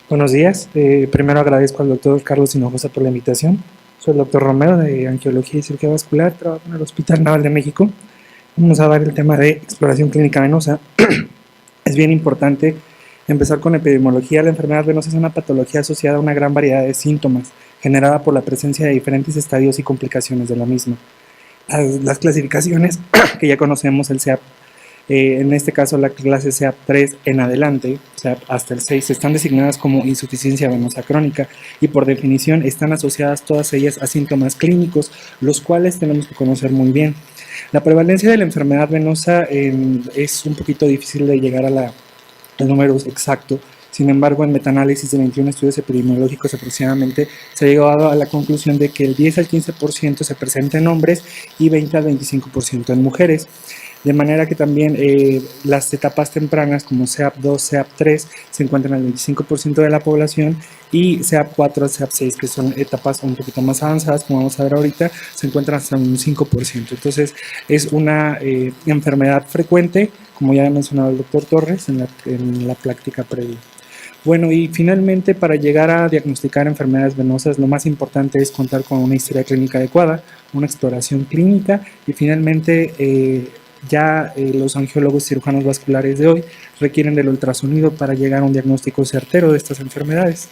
Buenos días. Primero agradezco al doctor Carlos Hinojosa por la invitación. Soy el doctor Romero de Angiología y Cirugía Vascular, trabajo en el Hospital Naval de México. Vamos a ver el tema de exploración clínica venosa. Es bien importante empezar con epidemiología. La enfermedad venosa es una patología asociada a una gran variedad de síntomas, generada por la presencia de diferentes estadios y complicaciones de la misma. Las clasificaciones que ya conocemos, el SEAP, en este caso la clase SEAP 3 en adelante, SEAP hasta el 6, están designadas como insuficiencia venosa crónica y por definición están asociadas todas ellas a síntomas clínicos, los cuales tenemos que conocer muy bien. La prevalencia de la enfermedad venosa es un poquito difícil de llegar al número exacto. Sin embargo, en metaanálisis de 21 estudios epidemiológicos aproximadamente se ha llegado a la conclusión de que el 10 al 15% se presenta en hombres y 20 al 25% en mujeres. De manera que también las etapas tempranas como SEAP2, SEAP3 se encuentran al 25% de la población y SEAP4 al SEAP6, que son etapas un poquito más avanzadas, como vamos a ver ahorita, se encuentran hasta un 5%. Entonces es una enfermedad frecuente, como ya ha mencionado el doctor Torres en la práctica previa. Bueno, y finalmente para llegar a diagnosticar enfermedades venosas, lo más importante es contar con una historia clínica adecuada, una exploración clínica y finalmente los angiólogos cirujanos vasculares de hoy requieren del ultrasonido para llegar a un diagnóstico certero de estas enfermedades.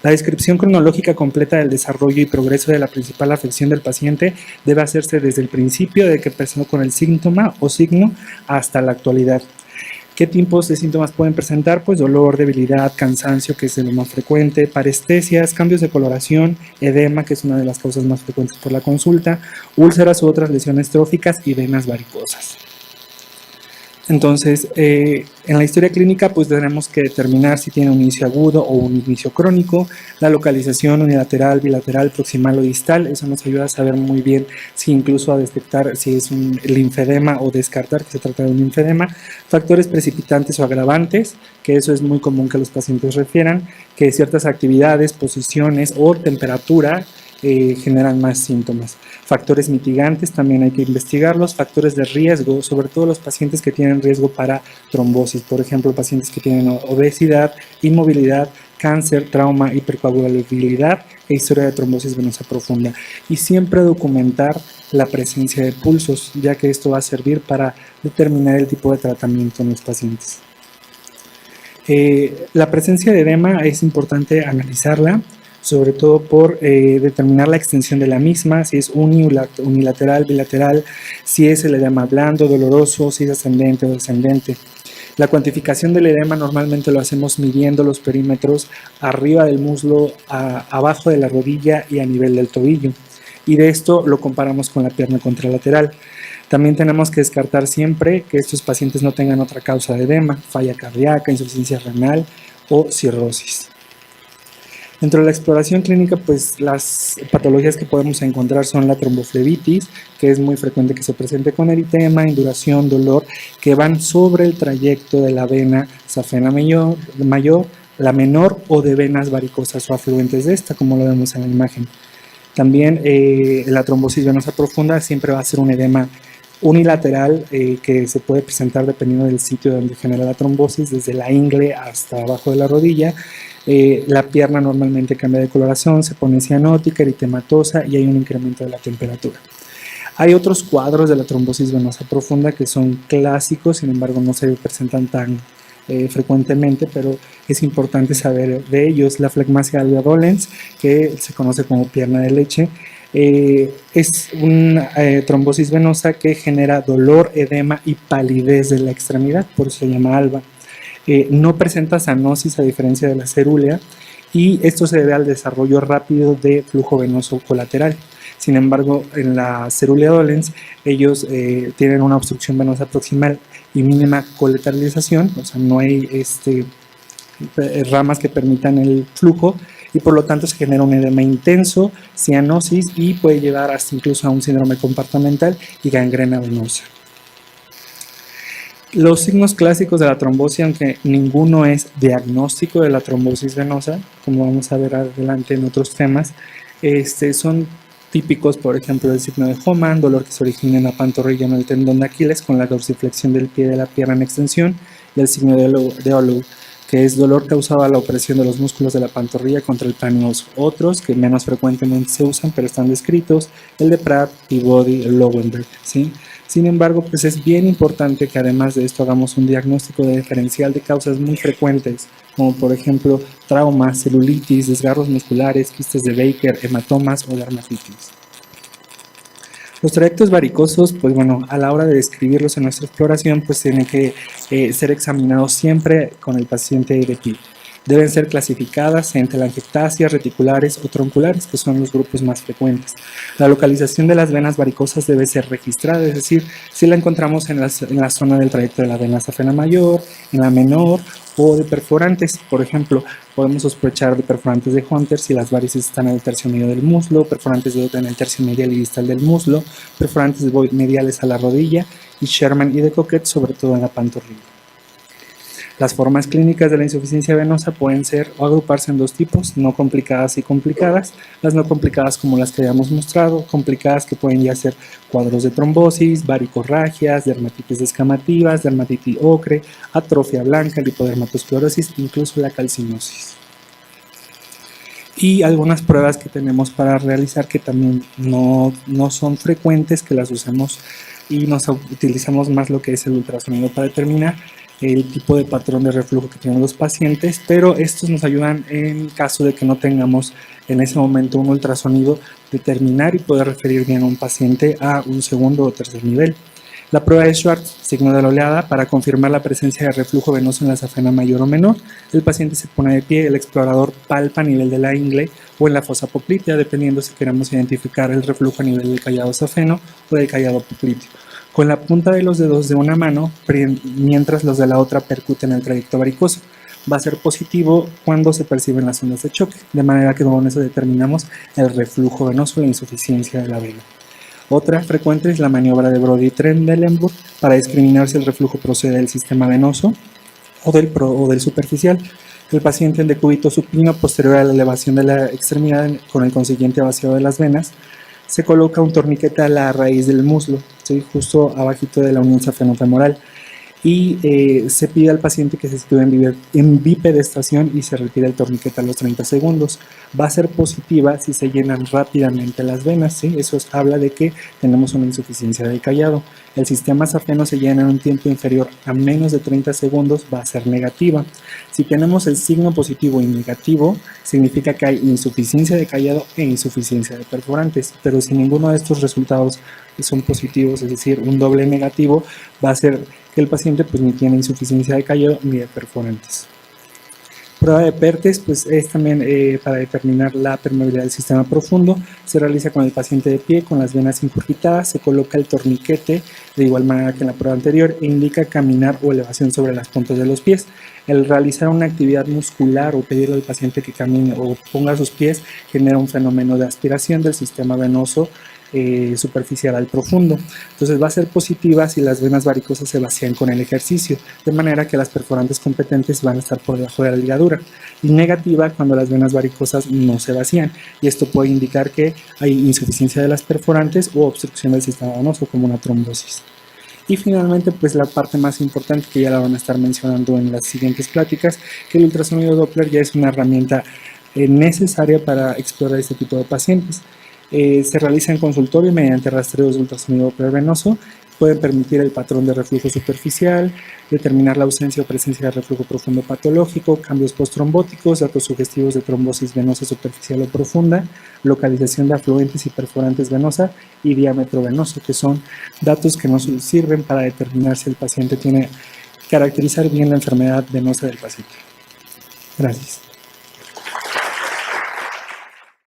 La descripción cronológica completa del desarrollo y progreso de la principal afección del paciente debe hacerse desde el principio de que empezó con el síntoma o signo hasta la actualidad. ¿Qué tipos de síntomas pueden presentar? Pues dolor, debilidad, cansancio, que es lo más frecuente, parestesias, cambios de coloración, edema, que es una de las causas más frecuentes por la consulta, úlceras u otras lesiones tróficas y venas varicosas. Entonces, en la historia clínica pues tenemos que determinar si tiene un inicio agudo o un inicio crónico, la localización unilateral, bilateral, proximal o distal, eso nos ayuda a saber muy bien si incluso a detectar si es un linfedema o descartar que se trata de un linfedema, factores precipitantes o agravantes, que eso es muy común que los pacientes refieran, que ciertas actividades, posiciones o temperatura generan más síntomas. Factores mitigantes también hay que investigarlos, factores de riesgo, sobre todo los pacientes que tienen riesgo para trombosis, por ejemplo, pacientes que tienen obesidad, inmovilidad, cáncer, trauma, hipercoagulabilidad e historia de trombosis venosa profunda. Y siempre documentar la presencia de pulsos, ya que esto va a servir para determinar el tipo de tratamiento en los pacientes. La presencia de edema es importante analizarla, sobre todo por determinar la extensión de la misma, si es unilateral, bilateral, si es el edema blando, doloroso, si es ascendente o descendente. La cuantificación del edema normalmente lo hacemos midiendo los perímetros arriba del muslo, abajo de la rodilla y a nivel del tobillo. Y de esto lo comparamos con la pierna contralateral. También tenemos que descartar siempre que estos pacientes no tengan otra causa de edema, falla cardíaca, insuficiencia renal o cirrosis. Dentro de la exploración clínica, pues las patologías que podemos encontrar son la tromboflebitis, que es muy frecuente que se presente con eritema, induración, dolor, que van sobre el trayecto de la vena safena mayor, la menor o de venas varicosas o afluentes de esta, como lo vemos en la imagen. También la trombosis venosa profunda siempre va a ser un edema unilateral que se puede presentar dependiendo del sitio donde genera la trombosis, desde la ingle hasta abajo de la rodilla. La pierna normalmente cambia de coloración, se pone cianótica, eritematosa y hay un incremento de la temperatura. Hay otros cuadros de la trombosis venosa profunda que son clásicos, sin embargo no se presentan tan frecuentemente, pero es importante saber de ellos. La flegmasia alvea dolens, que se conoce como pierna de leche, es una trombosis venosa que genera dolor, edema y palidez de la extremidad, por eso se llama alba. No presenta cianosis a diferencia de la cerúlea y esto se debe al desarrollo rápido de flujo venoso colateral. Sin embargo, en la cerúlea dolens ellos tienen una obstrucción venosa proximal y mínima colateralización, o sea, no hay ramas que permitan el flujo y por lo tanto se genera un edema intenso, cianosis y puede llevar hasta incluso a un síndrome compartimental y gangrena venosa. Los signos clásicos de la trombosis, aunque ninguno es diagnóstico de la trombosis venosa, como vamos a ver adelante en otros temas, son típicos, por ejemplo, el signo de Homan, dolor que se origina en la pantorrilla en el tendón de Aquiles con la dorsiflexión del pie de la pierna en extensión, y el signo de Olow, que es dolor causado a la opresión de los músculos de la pantorrilla contra el planioso. Otros que menos frecuentemente se usan, pero están descritos, el de Pratt, Peabody, el Lowenberg, ¿sí? Sin embargo, pues es bien importante que además de esto hagamos un diagnóstico de diferencial de causas muy frecuentes, como por ejemplo traumas, celulitis, desgarros musculares, quistes de Baker, hematomas o dermatitis. Los trayectos varicosos, pues bueno, a la hora de describirlos en nuestra exploración, pues tienen que ser examinados siempre con el paciente de pie. Deben ser clasificadas en telangiectasias, reticulares o tronculares, que son los grupos más frecuentes. La localización de las venas varicosas debe ser registrada, es decir, si la encontramos en la zona del trayecto de la vena safena mayor, en la menor o de perforantes. Por ejemplo, podemos sospechar de perforantes de Hunter si las varices están en el tercio medio del muslo, perforantes de Ott en el tercio medial y distal del muslo, perforantes de Voigt mediales a la rodilla y Sherman y de Coquet sobre todo en la pantorrilla. Las formas clínicas de la insuficiencia venosa pueden ser o agruparse en dos tipos, no complicadas y complicadas. Las no complicadas como las que habíamos mostrado, complicadas que pueden ya ser cuadros de trombosis, varicorragias, dermatitis descamativas, dermatitis ocre, atrofia blanca, lipodermatosclerosis, incluso la calcinosis. Y algunas pruebas que tenemos para realizar que también no son frecuentes que las usemos y nos utilizamos más lo que es el ultrasonido para determinar el tipo de patrón de reflujo que tienen los pacientes, pero estos nos ayudan en caso de que no tengamos en ese momento un ultrasonido, determinar y poder referir bien a un paciente a un segundo o tercer nivel. La prueba de Schwartz, signo de la oleada, para confirmar la presencia de reflujo venoso en la safena mayor o menor. El paciente se pone de pie, el explorador palpa a nivel de la ingle o en la fosa poplitea, dependiendo si queremos identificar el reflujo a nivel del callado safeno o del callado popliteo, con la punta de los dedos de una mano, mientras los de la otra percuten el trayecto varicoso. Va a ser positivo cuando se perciben las ondas de choque, de manera que con eso determinamos el reflujo venoso, la insuficiencia de la vena. Otra frecuente es la maniobra de Brody-Trendelenburg para discriminar si el reflujo procede del sistema venoso o del superficial. El paciente en decúbito supino posterior a la elevación de la extremidad con el consiguiente vaciado de las venas, se coloca un torniquete a la raíz del muslo, ¿sí? Justo abajito de la unión safenofemoral, y se pide al paciente que se sitúe en bipedestación y se retire el torniquete a los 30 segundos. Va a ser positiva si se llenan rápidamente las venas, ¿sí? Eso habla de que tenemos una insuficiencia del callado. El sistema safeno se llena en un tiempo inferior a menos de 30 segundos, va a ser negativa. Si tenemos el signo positivo y negativo, significa que hay insuficiencia de callado e insuficiencia de perforantes, pero si ninguno de estos resultados son positivos, es decir, un doble negativo, va a ser que el paciente pues ni tiene insuficiencia de callado ni de perforantes. Prueba de Pertes, pues es también para determinar la permeabilidad del sistema profundo. Se realiza con el paciente de pie, con las venas incurgitadas, se coloca el torniquete de igual manera que en la prueba anterior e indica caminar o elevación sobre las puntas de los pies. El realizar una actividad muscular o pedirle al paciente que camine o ponga sus pies genera un fenómeno de aspiración del sistema venoso superficial al profundo. Entonces va a ser positiva si las venas varicosas se vacían con el ejercicio, de manera que las perforantes competentes van a estar por debajo de la ligadura, y negativa cuando las venas varicosas no se vacían, y esto puede indicar que hay insuficiencia de las perforantes o obstrucción del sistema venoso como una trombosis. Y finalmente, pues la parte más importante que ya la van a estar mencionando en las siguientes pláticas, que el ultrasonido Doppler ya es una herramienta necesaria para explorar este tipo de pacientes. Se realiza en consultorio mediante rastreos de ultrasonido Doppler venoso, pueden permitir el patrón de reflujo superficial, determinar la ausencia o presencia de reflujo profundo patológico, cambios postrombóticos, datos sugestivos de trombosis venosa superficial o profunda, localización de afluentes y perforantes venosa y diámetro venoso, que son datos que nos sirven para determinar si el paciente caracterizar bien la enfermedad venosa del paciente. Gracias.